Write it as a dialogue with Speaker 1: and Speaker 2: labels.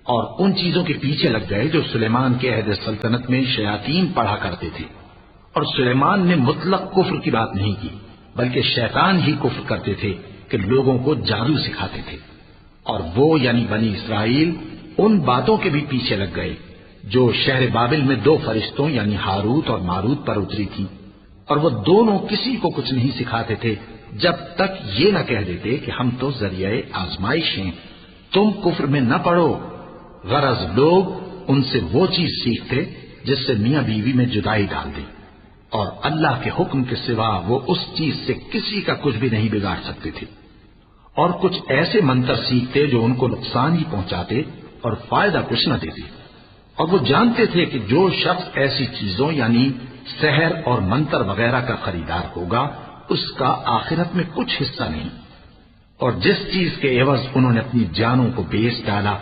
Speaker 1: और उन चीजों के पीछे लग गए जो सुलेमान के अहद सल्तनत में शयातीन पढ़ा करते थे। और सुलेमान ने मुतलक कुफ्र की बात नहीं की, बल्कि शैतान ही कुफ्र करते थे कि लोगों को जादू सिखाते थे। और वो यानी बनी इसराइल उन बातों के भी पीछे लग गए जो शहर बाबिल में दो फरिश्तों यानी हारूत और मारूत पर उतरी थी। और वो दोनों किसी को कुछ नहीं सिखाते थे जब तक ये न कह देते कि हम तो जरिए आजमाइश हैं, तुम कुफ्र में न पड़ो। गरज लोग उनसे वो चीज सीखते जिससे मियां बीवी में जुदाई डाल दी, और अल्लाह के हुक्म के सिवा वो उस चीज से किसी का कुछ भी नहीं बिगाड़ सकते थे। और कुछ ऐसे मंत्र सीखते जो उनको नुकसान ही पहुंचाते और फायदा कुछ न देते। और वो जानते थे कि जो शख्स ऐसी चीजों यानी सहर और मंत्र वगैरह का खरीदार होगा उसका आखिरत में कुछ हिस्सा नहीं। और जिस चीज के एवज उन्होंने अपनी जानों को बेच डाला